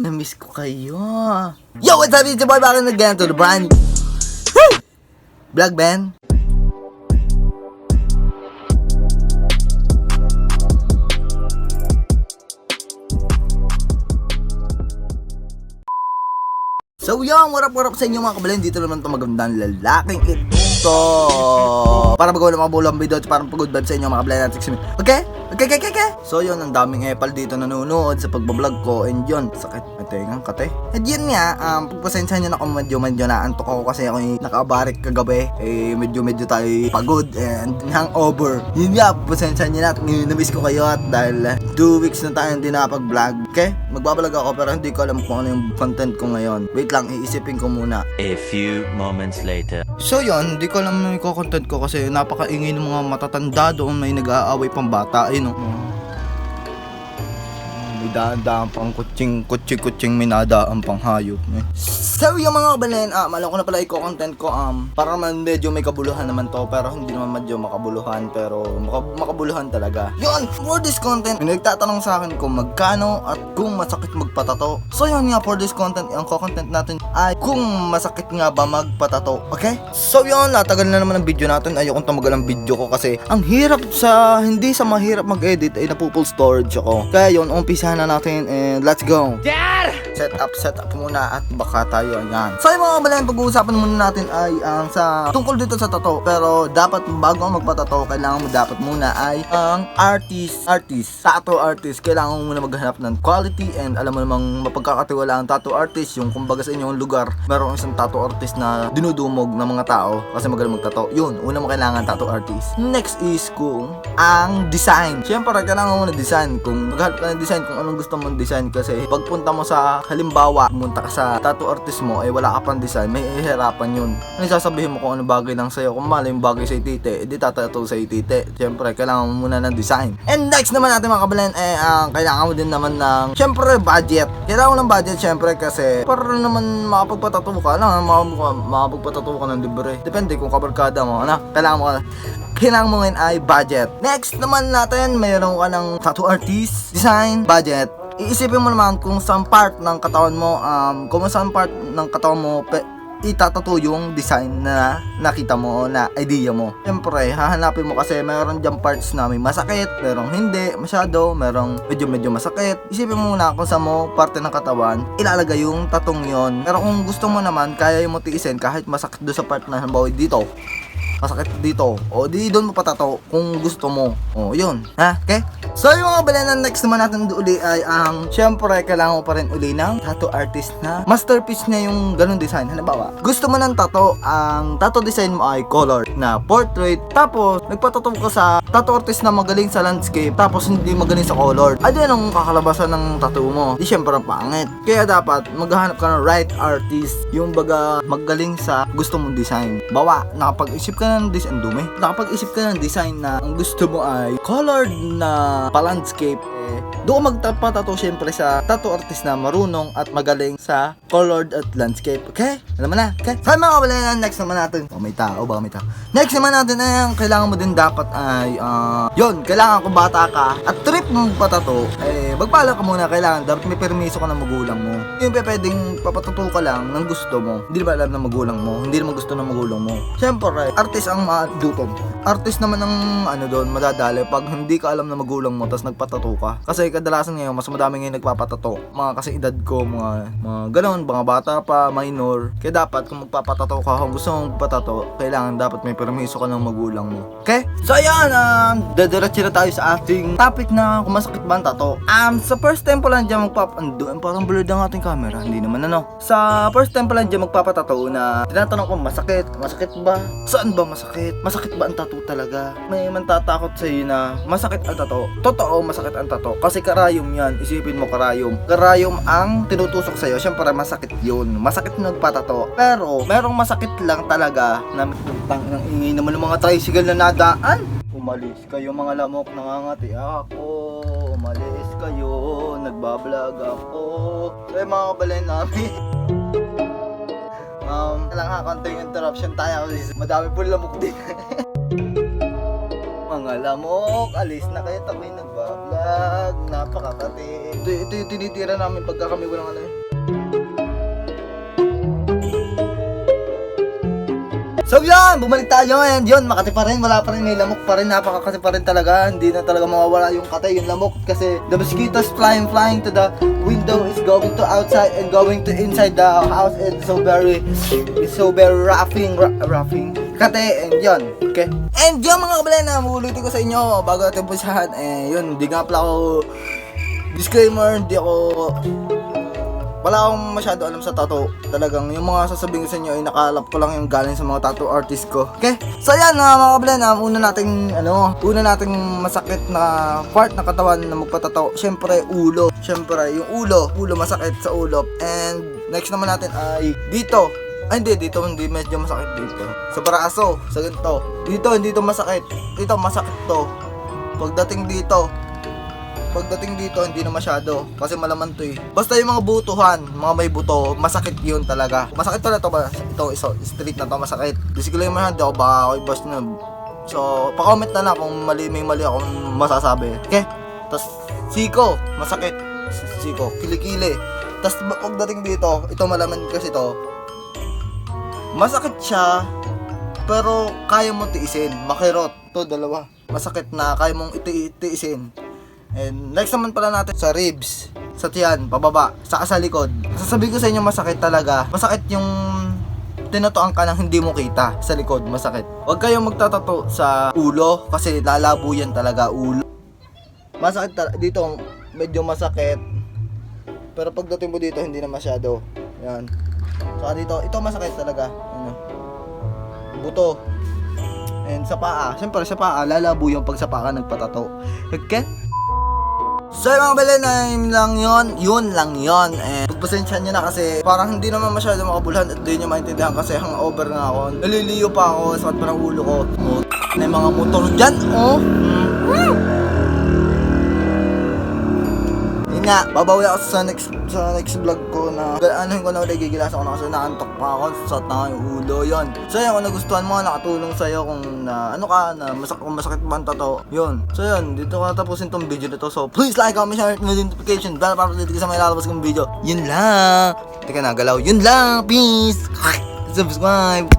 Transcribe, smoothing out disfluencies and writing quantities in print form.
Namiss ko kayo. Yo, what's up? It's your boy, bakit nag-ganto the brand? Vlog, Ben. So yung what up sa inyo mga kabalin. Dito naman ito magandang lalaking ito para magawa ng mga bulang video at parang pag-good vibe sa inyo mga kabalin natin. Okay? So yun, ang daming epal dito nanonood sa pagbablog ko. And yun, sakit na tengang kate. And yun nga, pagpasensya nyo na kung medyo naantok ako kasi ako yung nakabarik kagabi. Medyo tayo pagod and hangover. Yun nga, pagpasensya nyo na at namiss ko kayo at dahil 2 weeks na tayo hindi nakapag-vlog. Okay? Magbablog ako pero hindi ko alam kung ano yung content ko ngayon. Wait lang, iisipin ko muna. A few moments later. So yun, hindi ko alam yung content ko kasi napakaingay ng mga matatanda doon, may nag-aaway pang bata. Ayun o. May daan pang kutsing minadaan pang hayop. So yung mga kabalin, alam ko na pala i-content ko para man medyo may kabuluhan naman to, pero hindi naman medyo makabuluhan, pero makabuluhan talaga. Yun, for this content, may nagtatanong sa akin kung magkano at kung masakit magpatato. So yun nga, for this content, ang content natin ay kung masakit nga ba magpatato. Okay? So yun, natagal na naman ang video natin. Ayokong tumagal ang video ko kasi ang hirap hindi sa mahirap mag-edit ay napupull storage ako. Kaya yun, umpisahan na natin and let's go. Set up muna at baka tayo ayan. So yung mga kabalin, pag-uusapan muna natin ay tungkol dito sa tattoo. Pero dapat bago magpatato, kailangan mo dapat muna ay ang tattoo artist. Kailangan mo muna maghanap ng quality and alam mo namang mapagkakatiwala ang tattoo artist. Yung kumbaga sa inyong lugar, merong isang tattoo artist na dinudumog ng mga tao kasi magaling magtato. Yun, una mo kailangan tattoo artist. Next is kung ang design. Siyempre, kailangan mo na design. Kung maghanap ka ng design, kung anong gusto mong design kasi pagpunta mo sa halimbawa, pumunta ka sa tattoo artist mo, wala ka pang design, may ihirapan yun. Ano sasabihin mo kung ano bagay lang sa'yo? Kung mali yung bagay sa itite, edi tatato sa itite. Siyempre, kailangan mo muna ng design. And next naman natin mga kabalin, kailangan mo din naman ng, siyempre, budget. Kailangan mo ng budget, siyempre, kasi para naman makapagpatato ka lang, makapagpatato ka ng libre. Depende kung kabarkada mo, kailangan mo ngayon ay budget. Next naman natin, mayroon ka ng tattoo artist, design, budget. Iisipin mo naman kung saan part ng katawan mo, itatato yung design na nakita mo o na idea mo. Siyempre, hahanapin mo kasi mayroon dyan parts na may masakit, merong hindi masyado, merong medyo masakit. Isipin mo muna kung saan mo parte ng katawan ilalagay yung tatong yon. Pero kung gusto mo naman, kaya yung mo tiisin kahit masakit doon sa part na halimbawa dito, masakit dito, o di doon mo patato kung gusto mo. O yun, ha? Okay? So yung mga balanan, next naman natin uli ay syempre kailangan mo pa rin uli ng tattoo artist na masterpiece niya yung ganun design. Halimbawa, gusto mo ng tattoo, ang tattoo design mo ay color na portrait, tapos nagpatato ka sa tattoo artist na magaling sa landscape, tapos hindi magaling sa color. Adi anong kakalabasan ng tattoo mo? Di syempre ang pangit. Kaya dapat maghahanap ka ng right artist, yung baga magaling sa gusto mong design. Bawa, nakapag-isip ka ng design na ang gusto mo ay colored na pa-landscape, doon magpatato syempre sa tattoo artist na marunong at magaling sa colored at landscape. Okay? Alam mo na? Okay? Sa mga kabalayan, next naman natin. Baka may tao. Next naman natin ay kailangan mo din dapat ay kailangan kung bata ka at trip mo magpatato, magpala ka muna, kailangan dapat may permiso ka ng magulang mo. Yung pwedeng papatato ka lang ng gusto mo, hindi ba alam ng magulang mo, hindi naman gusto ng magulang mo. Syempre, artist ang maduton. Artist naman ang doon, madadali pag hindi ka alam ng magulang mo tapos nagpatato ka. Kasi kadalasan ngayon, mas madami ngayon nagpapatato. Mga kasi edad ko, mga ganon, mga bata pa, minor. Kaya dapat kung magpapatato ka, kung gusto mong magpatato, kailangan dapat may permiso ka ng magulang mo. Okay? So ayan, dadiretso na tayo sa ating topic na kung masakit ba ang tato. Sa first time pa lang dyan parang blurred ang ating camera. Hindi naman Sa first time pa lang dyan magpapatato na tinatanong ko, masakit ba? Saan ba masakit? Masakit ba ang tato talaga? May mantatakot sa iyo na masakit ang tato. Totoo, masakit ang tato. Kasi karayom yan. Isipin mo karayom. Karayom ang tinutusok sa'yo. Siyempre masakit yun. Masakit nagpatato. Pero, merong masakit lang talaga na ng ingay naman ng mga tricycle na nadaan. Umalis kayo mga lamok, nangangati ako. Umalis kayo, nagbablog ako. So yung mga kabalayan namin. Kailangan konting interruption tayo kasi madami po lamok din. Mga lamok, alis na kayo, tabi nagbablog. Wag, napakakati. Ito yung tinitira namin pagka kami walang ano eh. So yan, bumalik tayo and yun, Makati pa rin, wala pa rin, may lamok pa rin, napakakati pa rin talaga. Hindi na talaga mawawala yung kate, yung lamok kasi the mosquitoes flying to the window is going to outside and going to inside the house and it's so very roughing. Kate, and yun, okay. And yun mga kabalena, uulitin ko sa inyo bago natin pusahan, yun, hindi nga pala ako, disclaimer, wala akong masyado alam sa tattoo. Talagang yung mga sasabihin ko sa inyo ay nakalap ko lang yung galing sa mga tattoo artist ko. Okay? So yan mga kabalena, una nating masakit na part na katawan na magpatato. Syempre ulo. Syempre yung ulo masakit sa ulo. And next naman natin ay dito. Ay hindi medyo masakit dito. Sa braso, sa ganito. Dito hindi to masakit. Dito masakit to. Pagdating dito hindi na masyado kasi malaman to eh. Basta yung mga butuhan, mga may buto, masakit yun talaga. Masakit pala to ba? Ito straight na to masakit. Basically man hindi ako baka ako i-bust na. So, pa-comment na lang kung may mali akong masasabi. Okay? Tapos siko, masakit. Siko, kilikili. Tapos pagdating dito, ito malaman kasi to. Masakit siya pero kaya mo tiisin. Makirot. To dalawa. Masakit na kaya mong tiisin. And next naman pala natin sa ribs, sa tiyan, pababa, saka sa likod. Sasabihin ko sa inyo masakit talaga. Masakit yung tinatoan ka nang hindi mo kita sa likod, masakit. Huwag kayong magtatato sa ulo kasi lalabo yan talaga ulo. Masakit dito, medyo masakit. Pero pagdating mo dito hindi na masyado. Yan. Saka dito, ito masakit talaga. Ano? Buto. And sa paa, siyempre sa paa, lalabo yung pag sa paa ka nagpatato. Okay? So mga balena, yun lang yon. Pagpasensya nyo na kasi parang hindi naman masyado makabulhan at hindi nyo maintindihan kasi hangover nga ako. Naliliyo pa ako, sakit pa ng ulo ko. Na mga motor dyan, Yun nga, babawi ako sa next vlog ko na anuhin ko na ulit, gigilasan ko na kasi naantok pa ako, sat na yung ulo, yun. So yun, kung nagustuhan mo, nakatulong sa'yo kung masakit ba ang tato, yun. So yun, dito ko natapusin tong video na to. So please like, comment, share, notification, bell para dito sa may lalabas kong video. Yun lang. Teka na, galaw. Yun lang, peace. Subscribe.